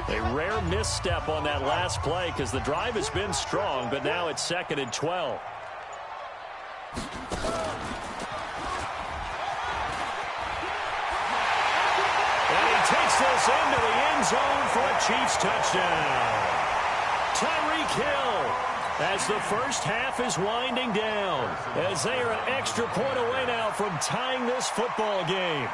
A rare misstep on that last play because the drive has been strong, but now it's 2nd and 12. And he takes this into the end zone for a Chiefs touchdown. Tyreek Hill, as the first half is winding down, as they are an extra point away now from tying this football game.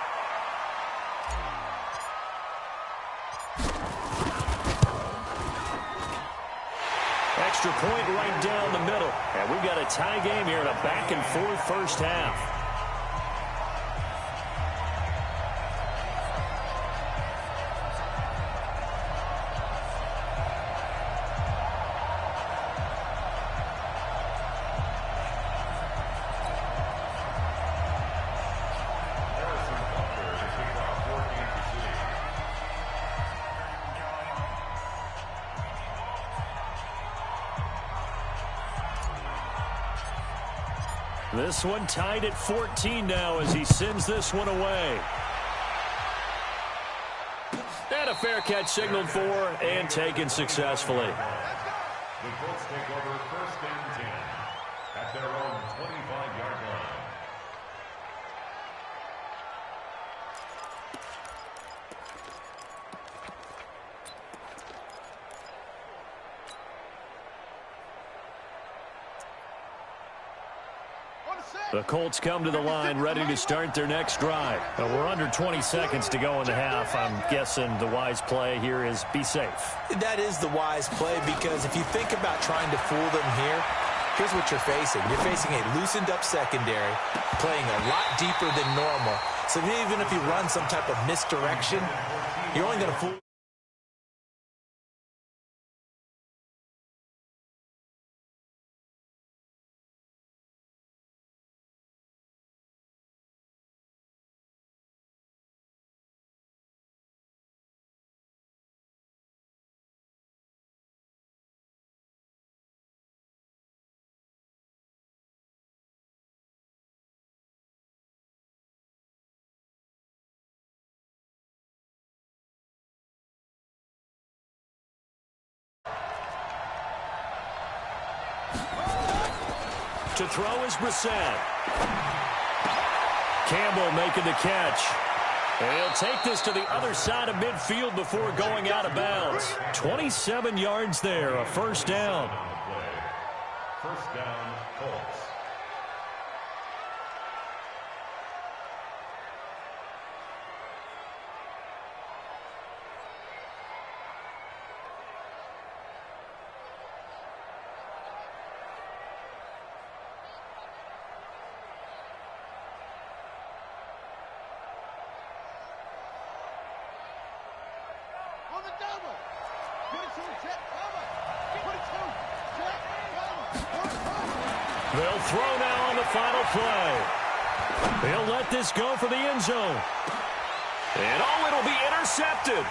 Extra point right down the middle. And we've got a tie game here in a back-and-forth first half. This one tied at 14 now as he sends this one away. And a fair catch signaled for and taken successfully. The Colts take over 1st and 10 at their own 25-yard line. The Colts come to the line ready to start their next drive. We're under 20 seconds to go in the half. I'm guessing the wise play here is be safe. That is the wise play, because if you think about trying to fool them here, here's what you're facing. You're facing a loosened up secondary, playing a lot deeper than normal. So even if you run some type of misdirection, you're only going to fool. To throw is Brissett. Campbell making the catch. And he'll take this to the other side of midfield before going out of bounds. 27 yards there, a first down. First down, Colts. They'll throw now on the final play. They'll let this go for the end zone. And it'll be intercepted.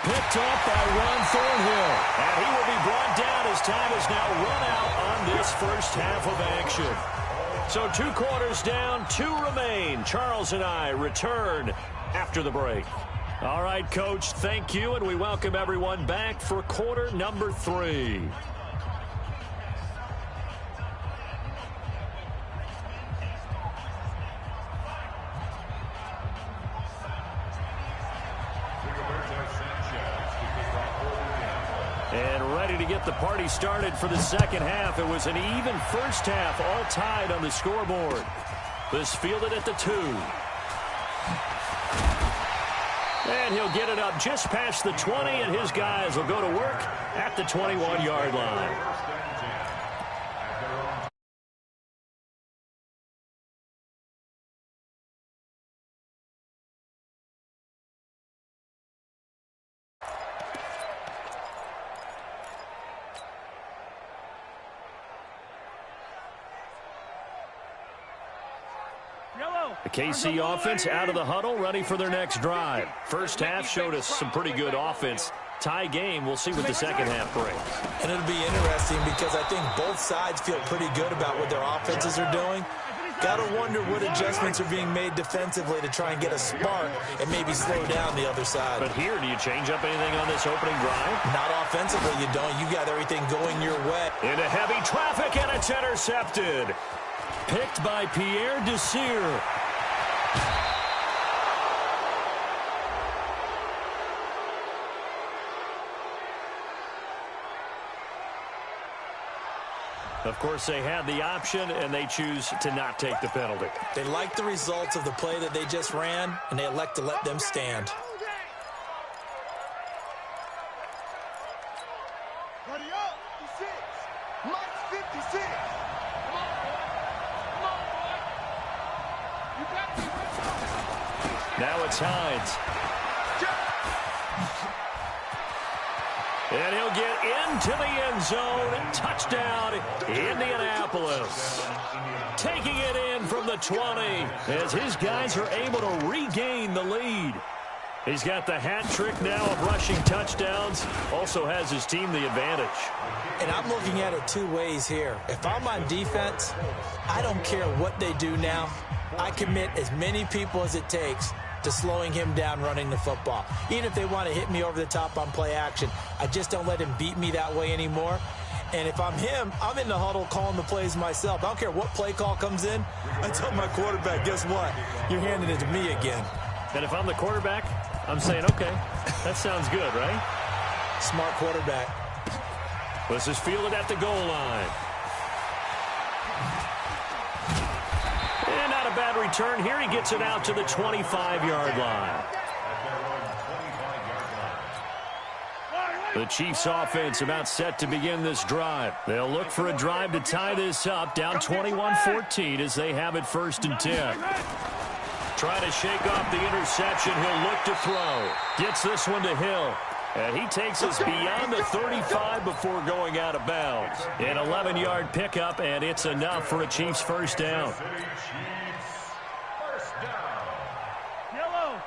Picked off by Ron Thornhill. And he will be brought down as time is now run out on this first half of action. So 2 quarters down, 2 remain. Charles and I return after the break. All right, Coach, thank you, and we welcome everyone back for quarter number 3. And ready to get the party started for the second half. It was an even first half, all tied on the scoreboard. This fielded at the 2. And he'll get it up just past the 20, and his guys will go to work at the 21-yard line. The KC offense out of the huddle, ready for their next drive. First half showed us some pretty good offense. Tie game. We'll see what the second half brings. And it'll be interesting because I think both sides feel pretty good about what their offenses are doing. Got to wonder what adjustments are being made defensively to try and get a spark and maybe slow down the other side. But here, do you change up anything on this opening drive? Not offensively, you don't. You got everything going your way. Into heavy traffic, and it's intercepted. Picked by Pierre Desir. Of course, they had the option, and they choose to not take the penalty. They like the results of the play that they just ran, and they elect to let them stand. Now it's Hines. And he'll get into the end zone. Touchdown, Indianapolis. Taking it in from the 20 as his guys are able to regain the lead. He's got the hat trick now of rushing touchdowns. Also has his team the advantage. And I'm looking at it two ways here. If I'm on defense, I don't care what they do now. I commit as many people as it takes to slowing him down running the football. Even if they want to hit me over the top on play action, I just don't let him beat me that way anymore. And if I'm him, I'm in the huddle calling the plays myself. I don't care what play call comes in. I tell my quarterback, guess what? You're handing it to me again. And if I'm the quarterback, I'm saying, okay, that sounds good, right? Smart quarterback. This is fielded at the goal line. And not a bad return here. He gets it out to the 25-yard line. The Chiefs offense about set to begin this drive. They'll look for a drive to tie this up, down 21-14 as they have it 1st and 10. Trying to shake off the interception. He'll look to throw. Gets this one to Hill. And he takes us beyond the 35 before going out of bounds. An 11-yard pickup, and it's enough for a Chiefs first down.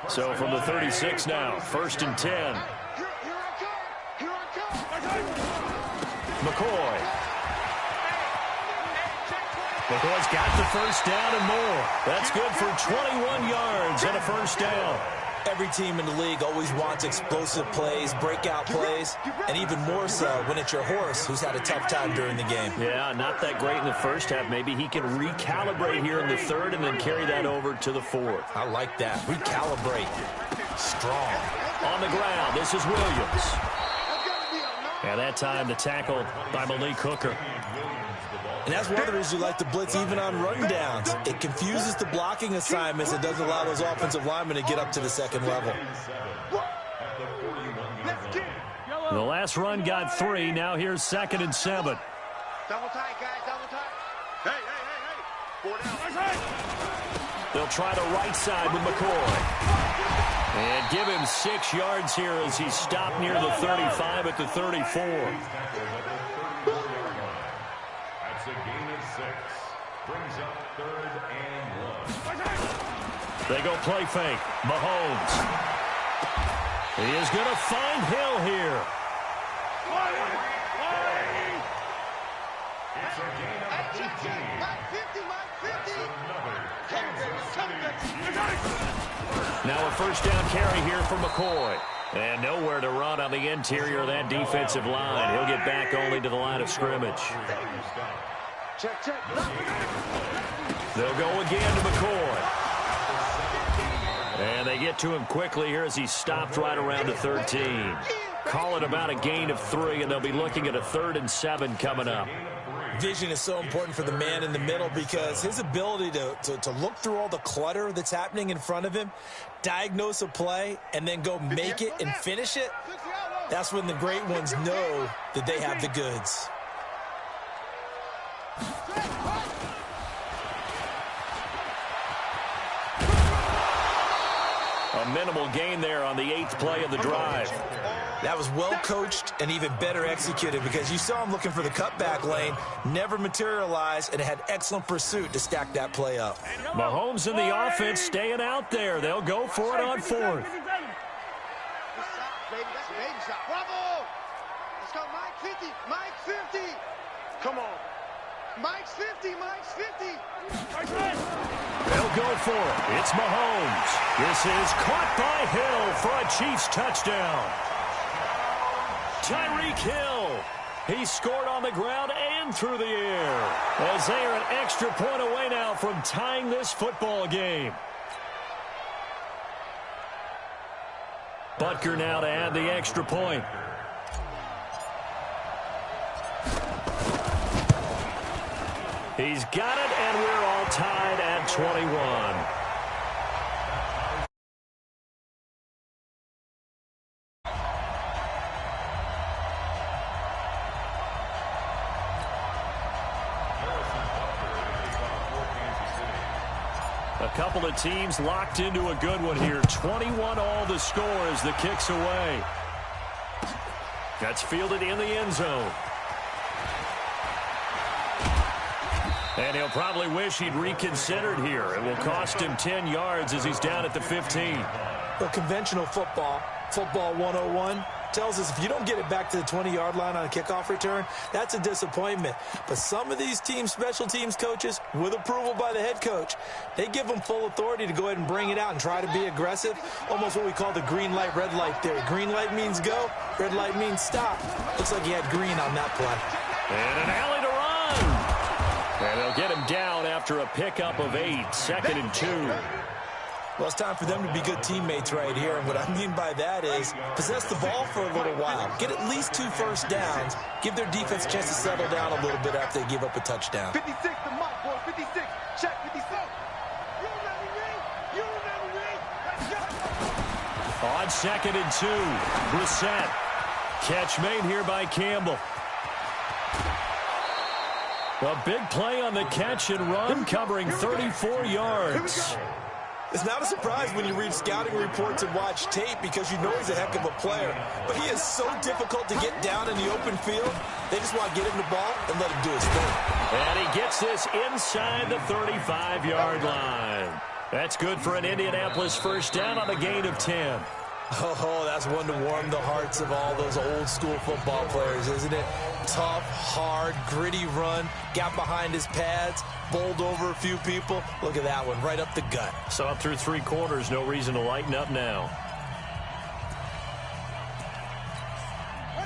So from the 36 now, 1st and 10. McCoy. McCoy's got the first down and more. That's good for 21 yards and a first down. Every team in the league always wants explosive plays, breakout plays, and even more so when it's your horse who's had a tough time during the game. Yeah, not that great in the first half. Maybe he can recalibrate here in the third and then carry that over to the fourth. I like that. Recalibrate. Strong. On the ground, this is Williams. And that time the tackle by Malik Hooker. And that's one of the reasons you like to blitz even on rundowns. It confuses the blocking assignments. It doesn't allow those offensive linemen to get up to the second level. The last run got 3. Now here's 2nd and 7. Double tight, guys. Double tight. Hey. 4 down. They'll try the right side with McCoy. And give him 6 yards here as he's stopped near the 35 at the 34. That's a gain of 6. Brings up 3rd and 1. They go play fake. Mahomes. He is going to find Hill here. It's a gain of 18. Now a first down carry here for McCoy. And nowhere to run on the interior of that defensive line. He'll get back only to the line of scrimmage. They'll go again to McCoy. And they get to him quickly here as he's stopped right around the 13. Call it about a gain of 3, and they'll be looking at a 3rd and 7 coming up. Vision is so important for the man in the middle because his ability to look through all the clutter that's happening in front of him, diagnose a play, and then go make it and finish it, that's when the great ones know that they have the goods. A minimal gain there on the 8th play of the drive. That was well coached and even better executed because you saw him looking for the cutback lane, never materialized, and had excellent pursuit to stack that play up. Mahomes and the offense staying out there. They'll go for it on 4th. Bravo! Let's go, Mike 50. Mike 50. Come on. Mike's 50. Mike's 50. They'll go for it. It's Mahomes. This is caught by Hill for a Chiefs touchdown. Tyreek Hill. He scored on the ground and through the air, as they are an extra point away now from tying this football game. Butker now to add the extra point. He's got it, and we're all tied at 21. A couple of teams locked into a good one here. 21 all the score as the kick's away. That's fielded in the end zone. And he'll probably wish he'd reconsidered here. It will cost him 10 yards as he's down at the 15. Well, conventional football 101, tells us if you don't get it back to the 20-yard line on a kickoff return, that's a disappointment. But some of these teams, special teams coaches, with approval by the head coach, they give them full authority to go ahead and bring it out and try to be aggressive, almost what we call the green light, red light theory. Green light means go, red light means stop. Looks like he had green on that play. And an alley to run. And they'll get him down after a pickup of 8, 2nd and 2. Well, it's time for them to be good teammates right here. And what I mean by that is possess the ball for a little while. Get at least 2 first downs. Give their defense a chance to settle down a little bit after they give up a touchdown. 56 to Mike, boy. 56. Check 56. You remember me? You remember me? Let's go. On 2nd and 2, Brissett. Catch made here by Campbell. A big play on the catch and run, covering 34 yards. It's not a surprise when you read scouting reports and watch tape because you know he's a heck of a player. But he is so difficult to get down in the open field. They just want to get him the ball and let him do his thing. And he gets this inside the 35-yard line. That's good for an Indianapolis first down on a gain of 10. Oh, that's one to warm the hearts of all those old-school football players, isn't it? Tough, hard, gritty run, got behind his pads, bowled over a few people. Look at that one, right up the gut. So up through 3 quarters, no reason to lighten up now.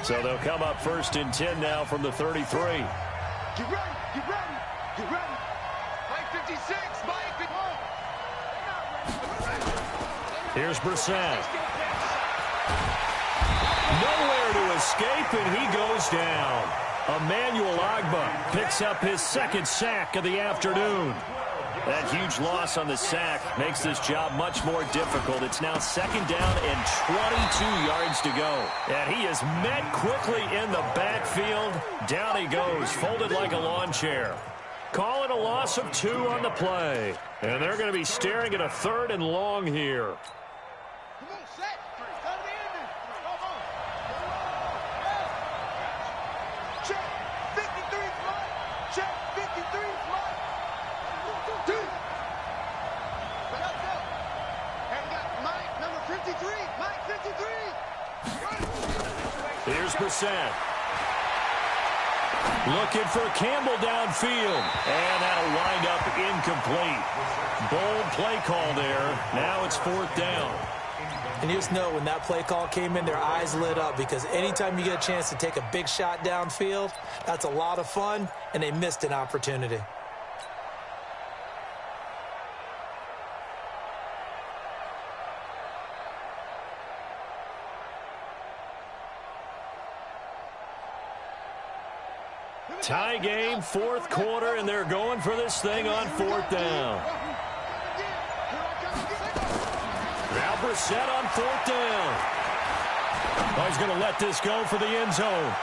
So they'll come up 1st and 10 now from the 33. Get ready, get ready, get ready. Mike 56, Mike 51. Here's Brissett. Nowhere to escape, and he goes down. Emmanuel Ogbah picks up his 2nd sack of the afternoon. That huge loss on the sack makes this job much more difficult. It's now 2nd down and 22 yards to go. And he is met quickly in the backfield. Down he goes, folded like a lawn chair. Call it a loss of 2 on the play. And they're going to be staring at a 3rd and long here. Come on, set. Come in. Come on. Check. 53 flight. Check. 53 flight. 2. Let's go. And we got Mike, number 53. Mike 53. Here's Brissett. Looking for Campbell downfield. And that'll wind up incomplete. Bold play call there. Now it's 4th down. And you just know when that play call came in, their eyes lit up because anytime you get a chance to take a big shot downfield, that's a lot of fun, and they missed an opportunity. Tie game, 4th quarter, and they're going for this thing on 4th down. Now Brissett on 4th down. Oh, he's going to let this go for the end zone.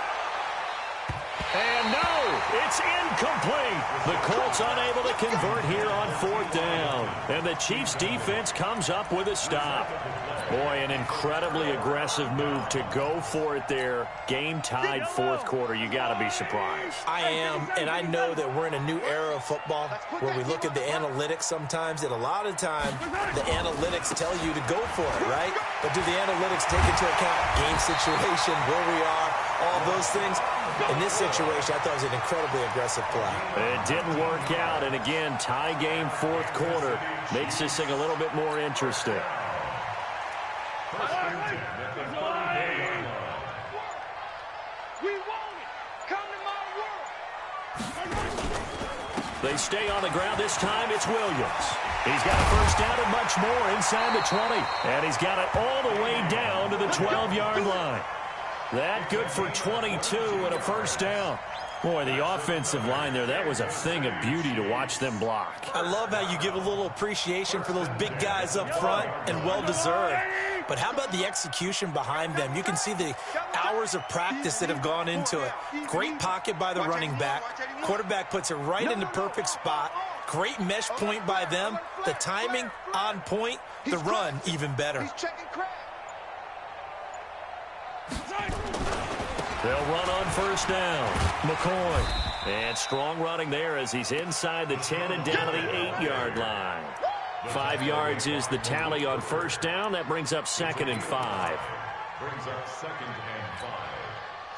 And no, it's incomplete. The Colts unable to convert here on 4th down. And the Chiefs defense comes up with a stop. Boy, an incredibly aggressive move to go for it there. Game tied 4th quarter. You got to be surprised. I am, and I know that we're in a new era of football where we look at the analytics sometimes, and a lot of time the analytics tell you to go for it, right? But do the analytics take into account game situation, where we are, all those things. In this situation, I thought it was an incredibly aggressive play. It didn't work out, and again, tie game, fourth quarter. Makes this thing a little bit more interesting. They stay on the ground. This time it's Williams. He's got a first down and much more inside the 20. And he's got it all the way down to the 12-yard line. That good for 22 and a first down. Boy, the offensive line there, that was a thing of beauty to watch them block. I love how you give a little appreciation for those big guys up front, and well-deserved. But how about the execution behind them? You can see the hours of practice that have gone into it. Great pocket by the running back. Quarterback puts it right in the perfect spot. Great mesh point by them. The timing on point. The run even better. They'll run on first down. McCoy. And strong running there as he's inside the 10 and down to the 8-yard line. 5 yards is the tally on first down. That brings up 2nd and 5.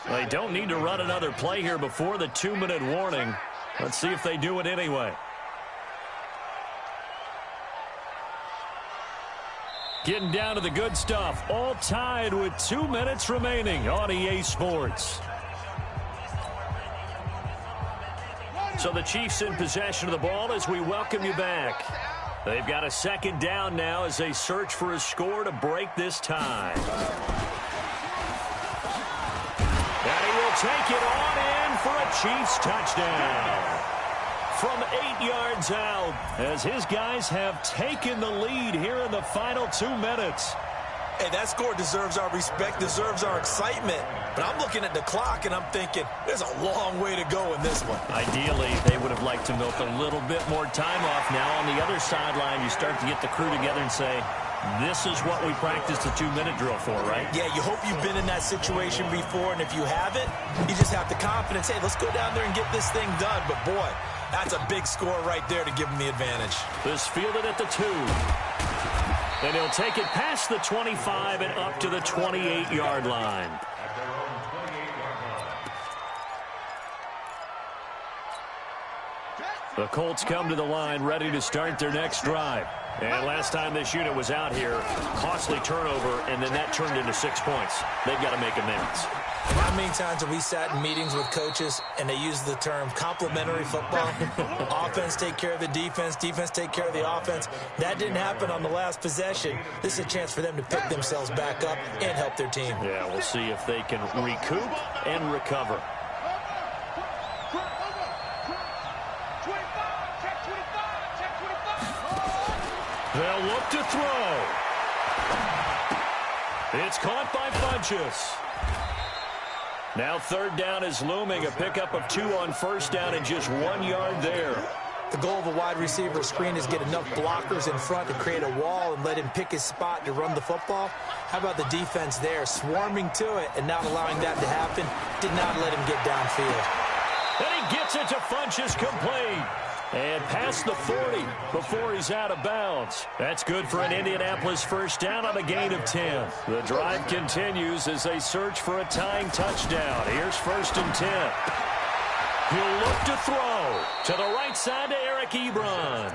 They don't need to run another play here before the 2-minute warning. Let's see if they do it anyway. Getting down to the good stuff. All tied with 2 minutes remaining on EA Sports. So the Chiefs in possession of the ball as we welcome you back. They've got a second down now as they search for a score to break this tie. And he will take it on in for a Chiefs touchdown. From 8 yards out as his guys have taken the lead here in the final 2 minutes. Hey, that score deserves our respect, deserves our excitement. But I'm looking at the clock, and I'm thinking, there's a long way to go in this one. Ideally, they would have liked to milk a little bit more time off. Now, on the other sideline, you start to get the crew together and say, this is what we practiced the 2-minute drill for, right? Yeah, you hope you've been in that situation before, and if you haven't, you just have the confidence, hey, let's go down there and get this thing done. But, boy, that's a big score right there to give them the advantage. This fielded at the 2. And he'll take it past the 25 and up to the 28-yard line. The Colts come to the line ready to start their next drive. And last time this unit was out here, costly turnover, and then that turned into 6 points. They've got to make amends. How many times have we sat in meetings with coaches and they use the term complementary football? Offense take care of the defense, defense take care of the offense. That didn't happen on the last possession. This is a chance for them to pick themselves back up and help their team. Yeah, we'll see if they can recoup and recover. They'll look to throw. It's caught by Funchess. Now third down is looming. A pickup of 2 on first down and just 1 yard there. The goal of a wide receiver screen is get enough blockers in front to create a wall and let him pick his spot to run the football. How about the defense there, swarming to it and not allowing that to happen? Did not let him get downfield. And he gets it to Funchess complete. And past the 40 before he's out of bounds. That's good for an Indianapolis first down on a gain of 10. The drive continues as they search for a tying touchdown. Here's 1st and 10. He'll look to throw to the right side to Eric Ebron.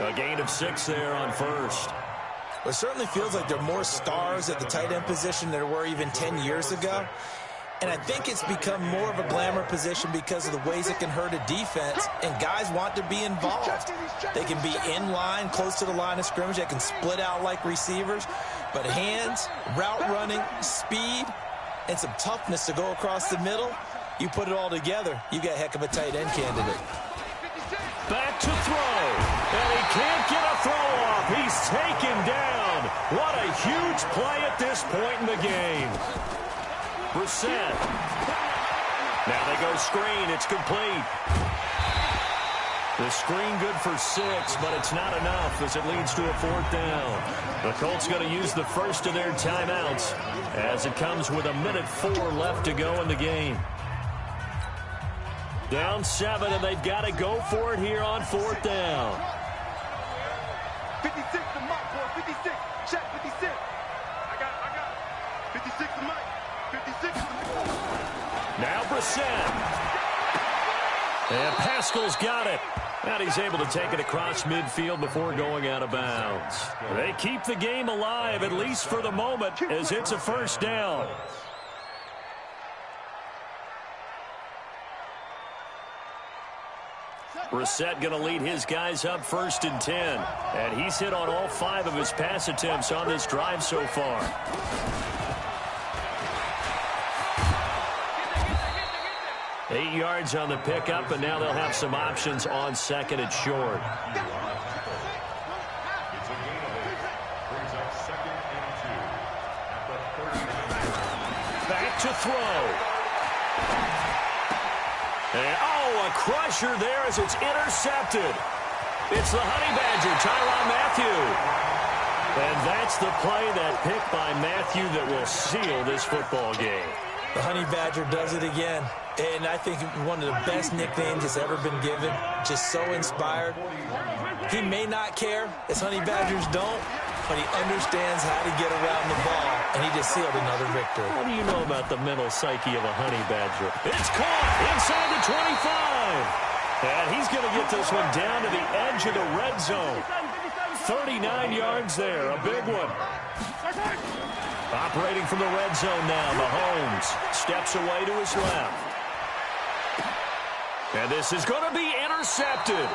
A gain of 6 there on first. It certainly feels like there are more stars at the tight end position than there were even 10 years ago. And I think it's become more of a glamour position because of the ways it can hurt a defense, and guys want to be involved. They can be in line, close to the line of scrimmage. They can split out like receivers. But hands, route running, speed, and some toughness to go across the middle, you put it all together, you got a heck of a tight end candidate. Back to throw, and he can't get a throw off. He's taken down. What a huge play at this point in the game. Brissett. Now they go screen. It's complete. The screen good for 6, but it's not enough as it leads to a 4th down. The Colts going to use the first of their timeouts as it comes with 1:04 left to go in the game. Down 7, and they've got to go for it here on 4th down. 56 to Mike, boy. 56. Check 56. I got it. 56 to Mike. 56 to Mike. Now Brissett. And Pascal's got it. And he's able to take it across midfield before going out of bounds. They keep the game alive, at least for the moment, as it's a first down. Brissett going to lead his guys up 1st and 10. And he's hit on all 5 of his pass attempts on this drive so far. Eight yards on the pickup, and now they'll have some options on 2nd and short. It's a gain of 8. Brings up 2nd and 2. At the 39. Back to throw. And, a crusher there as it's intercepted. It's the Honey Badger, Tyrann Mathieu. And that's the play, that pick by Mathieu, that will seal this football game. The Honey Badger does it again. And I think one of the best nicknames that's ever been given. Just so inspired. He may not care, as Honey Badgers don't, but he understands how to get around the ball, and he just sealed another victory. What do you know about the mental psyche of a Honey Badger? It's caught inside the 25. And he's going to get this one down to the edge of the red zone. 39 yards there, a big one. Operating from the red zone now, Mahomes steps away to his left. And this is going to be intercepted.